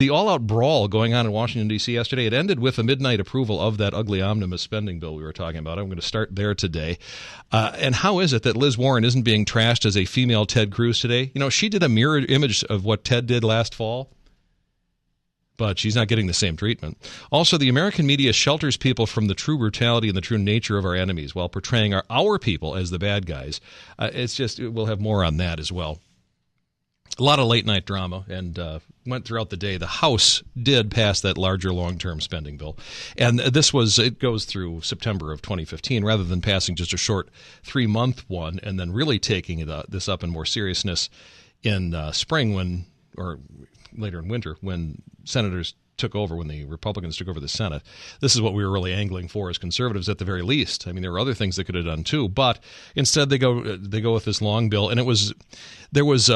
the all-out brawl going on in Washington, D.C. yesterday, it ended with a midnight approval of that ugly omnibus spending bill we were talking about. I'm going to start there today. And how is it that Liz Warren isn't being trashed as a female Ted Cruz today? You know, she did a mirror image of what Ted did last fall, but she's not getting the same treatment. Also, the American media shelters people from the true brutality and the true nature of our enemies while portraying our people as the bad guys. It's just, we'll have more on that as well. A lot of late-night drama, and went throughout the day. The House did pass that larger long-term spending bill, and it goes through September of 2015, rather than passing just a short 3-month one and then really taking this up in more seriousness in spring or later in winter when senators took over, when the Republicans took over the Senate. This is what we were really angling for as conservatives at the very least. I mean, there were other things they could have done too, but instead they go with this long bill, and there was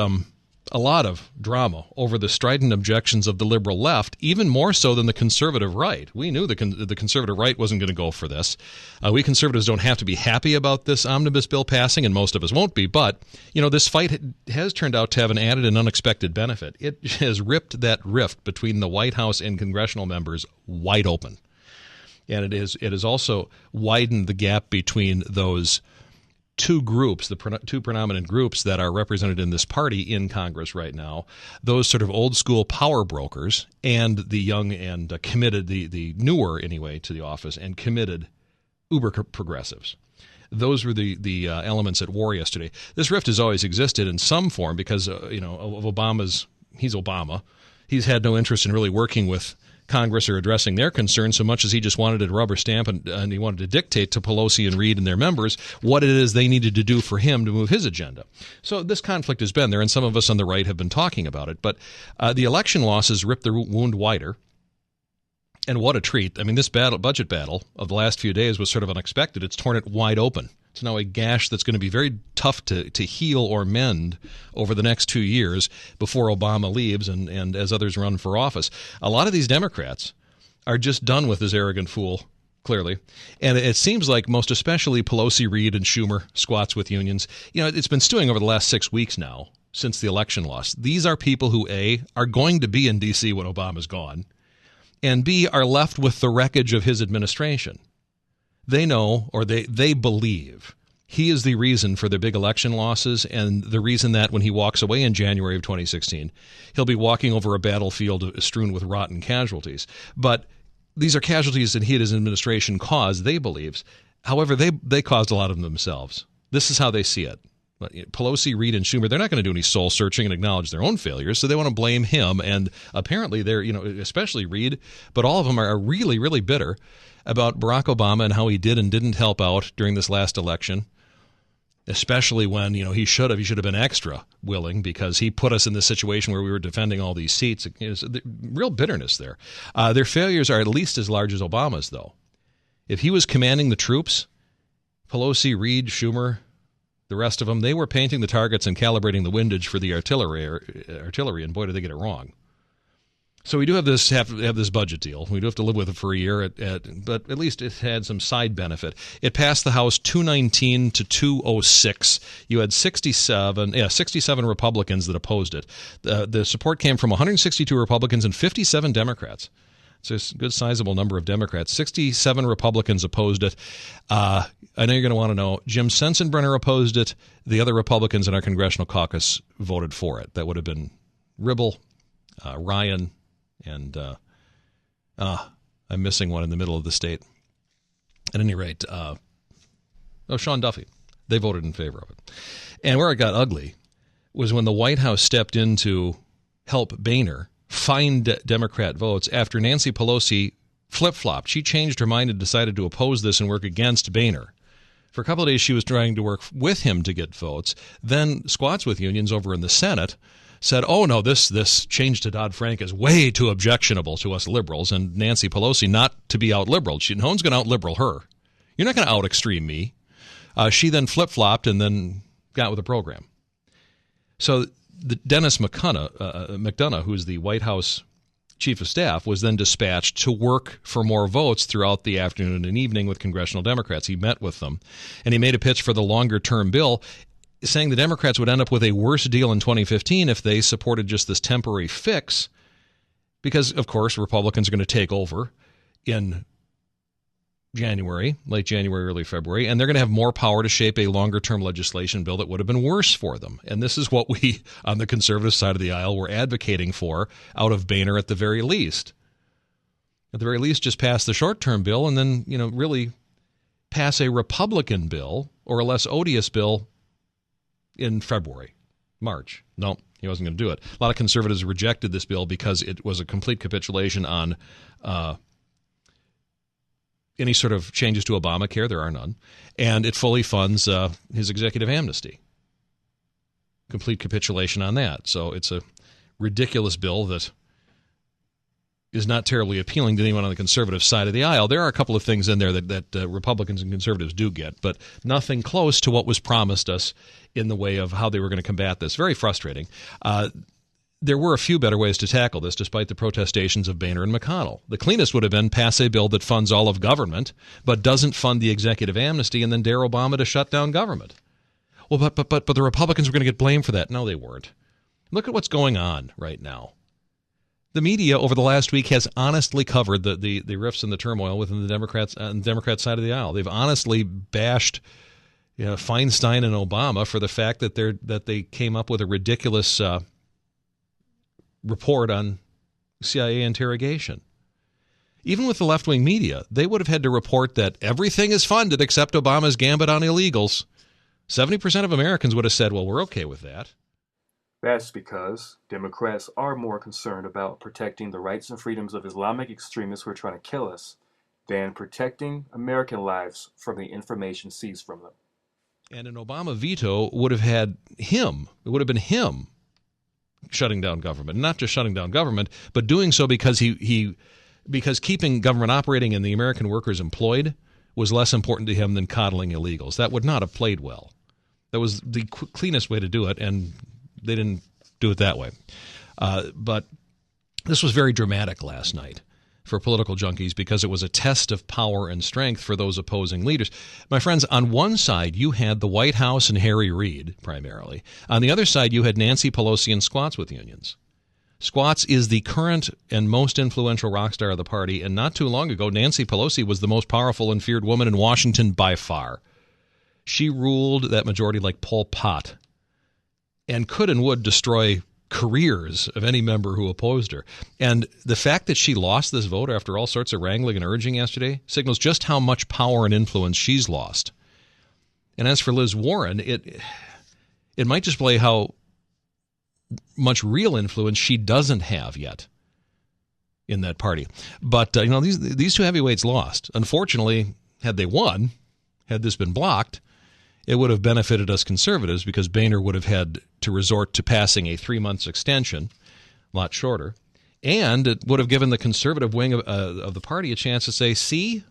a lot of drama over the strident objections of the liberal left, even more so than the conservative right. We knew the conservative right wasn't going to go for this. We conservatives don't have to be happy about this omnibus bill passing, and most of us won't be, but this fight has turned out to have an added and unexpected benefit. It has ripped that rift between the White House and congressional members wide open. And it has also widened the gap between those two groups, the two predominant groups that are represented in this party in Congress right now, those sort of old school power brokers and the young and committed, the newer anyway to the office and committed uber progressives. Those were the elements at war yesterday. This rift has always existed in some form because of he's Obama. He's had no interest in really working with Congress or addressing their concerns so much as he just wanted to rubber stamp and he wanted to dictate to Pelosi and Reid and their members what it is they needed to do for him to move his agenda. So this conflict has been there, and some of us on the right have been talking about it. But the election losses ripped the wound wider. And what a treat. I mean, this budget battle of the last few days was sort of unexpected. It's torn it wide open. It's now a gash that's going to be very tough to heal or mend over the next 2 years before Obama leaves and as others run for office. A lot of these Democrats are just done with this arrogant fool, clearly. And it seems like most especially Pelosi, Reid, and Schumer squats with unions. It's been stewing over the last 6 weeks now since the election loss. These are people who, A, are going to be in D.C. when Obama's gone, and B, are left with the wreckage of his administration. They know, or they believe, he is the reason for their big election losses and the reason that when he walks away in January of 2016, he'll be walking over a battlefield strewn with rotten casualties. But these are casualties that he and his administration caused, they believe. However, they caused a lot of them themselves. This is how they see it. Pelosi, Reid, and Schumer, they're not going to do any soul searching and acknowledge their own failures, so they want to blame him. And apparently they're, especially Reid, but all of them are really, really bitter about Barack Obama and how he did and didn't help out during this last election, especially when, he should have been extra willing because he put us in this situation where we were defending all these seats. There's real bitterness there. Their failures are at least as large as Obama's, though. If he was commanding the troops, Pelosi, Reid, Schumer, the rest of them, they were painting the targets and calibrating the windage for the artillery, and boy, did they get it wrong. So we do have this budget deal. We do have to live with it for a year, but at least it had some side benefit. It passed the House 219 to 206. You had 67 Republicans that opposed it. The support came from 162 Republicans and 57 Democrats. It's a good sizable number of Democrats. 67 Republicans opposed it. I know you're going to want to know. Jim Sensenbrenner opposed it. The other Republicans in our congressional caucus voted for it. That would have been Ribble, Ryan, and I'm missing one in the middle of the state. At any rate, Sean Duffy. They voted in favor of it. And where it got ugly was when the White House stepped in to help Boehner find Democrat votes after Nancy Pelosi flip-flopped. She changed her mind and decided to oppose this and work against Boehner. For a couple of days, she was trying to work with him to get votes. Then squats with unions over in the Senate said, oh, no, this change to Dodd-Frank is way too objectionable to us liberals, and Nancy Pelosi not to be out-liberal. No one's going to out-liberal her. You're not going to out-extreme me. She then flip-flopped and then got with the program. So Dennis McDonough, who's the White House chief of staff, was then dispatched to work for more votes throughout the afternoon and evening with congressional Democrats. He met with them, and he made a pitch for the longer-term bill, saying the Democrats would end up with a worse deal in 2015 if they supported just this temporary fix because, of course, Republicans are going to take over in January, late January, early February, and they're going to have more power to shape a longer-term legislation bill that would have been worse for them. And this is what we, on the conservative side of the aisle, were advocating for out of Boehner at the very least. At the very least, just pass the short-term bill and then, really pass a Republican bill or a less odious bill in February, March. No, he wasn't going to do it. A lot of conservatives rejected this bill because it was a complete capitulation on any sort of changes to Obamacare. There are none. And it fully funds his executive amnesty. Complete capitulation on that. So it's a ridiculous bill that is not terribly appealing to anyone on the conservative side of the aisle. There are a couple of things in there that Republicans and conservatives do get, but nothing close to what was promised us in the way of how they were going to combat this. Very frustrating. There were a few better ways to tackle this, despite the protestations of Boehner and McConnell. The cleanest would have been pass a bill that funds all of government, but doesn't fund the executive amnesty, and then dare Obama to shut down government. Well, but the Republicans were going to get blamed for that. No, they weren't. Look at what's going on right now. The media over the last week has honestly covered the rifts and the turmoil within the Democrats on the Democrat side of the aisle. They've honestly bashed Feinstein and Obama for the fact that they came up with a ridiculous report on CIA interrogation. Even with the left-wing media, they would have had to report that everything is funded except Obama's gambit on illegals. 70% of Americans would have said, well, we're okay with that. That's because Democrats are more concerned about protecting the rights and freedoms of Islamic extremists who are trying to kill us than protecting American lives from the information seized from them. And an Obama veto would have had him. It would have been him shutting down government. Not just shutting down government, but doing so because because keeping government operating and the American workers employed was less important to him than coddling illegals. That would not have played well. That was the cleanest way to do it, and they didn't do it that way. But this was very dramatic last night for political junkies because it was a test of power and strength for those opposing leaders. My friends, on one side, you had the White House and Harry Reid, primarily. On the other side, you had Nancy Pelosi and Squats with unions. Squats is the current and most influential rock star of the party, and not too long ago, Nancy Pelosi was the most powerful and feared woman in Washington by far. She ruled that majority like Pol Pot and could and would destroy careers of any member who opposed her. And the fact that she lost this vote after all sorts of wrangling and urging yesterday signals just how much power and influence she's lost. And as for Liz Warren, it might display how much real influence she doesn't have yet in that party. But, these two heavyweights lost. Unfortunately, had they won, had this been blocked, it would have benefited us conservatives because Boehner would have had to resort to passing a 3-month extension, a lot shorter, and it would have given the conservative wing of the party a chance to say, see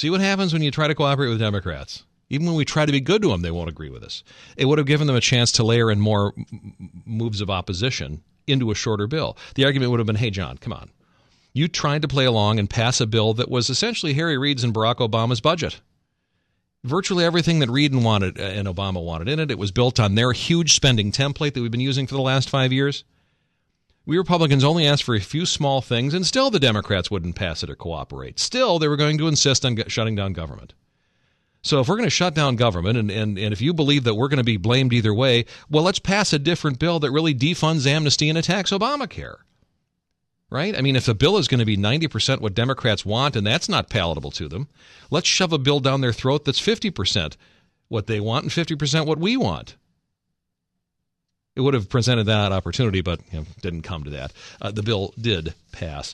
what happens when you try to cooperate with Democrats. Even when we try to be good to them, they won't agree with us. It would have given them a chance to layer in more moves of opposition into a shorter bill. The argument would have been, hey, John, come on. You tried to play along and pass a bill that was essentially Harry Reid's and Barack Obama's budget. Virtually everything that Reid and Obama wanted in it. It was built on their huge spending template that we've been using for the last 5 years. We Republicans only asked for a few small things, and still the Democrats wouldn't pass it or cooperate. Still, they were going to insist on shutting down government. So if we're going to shut down government, and if you believe that we're going to be blamed either way, well, let's pass a different bill that really defunds amnesty and attacks Obamacare. Right? I mean, if the bill is going to be 90% what Democrats want, and that's not palatable to them, let's shove a bill down their throat that's 50% what they want and 50% what we want. It would have presented that opportunity, but didn't come to that. The bill did pass.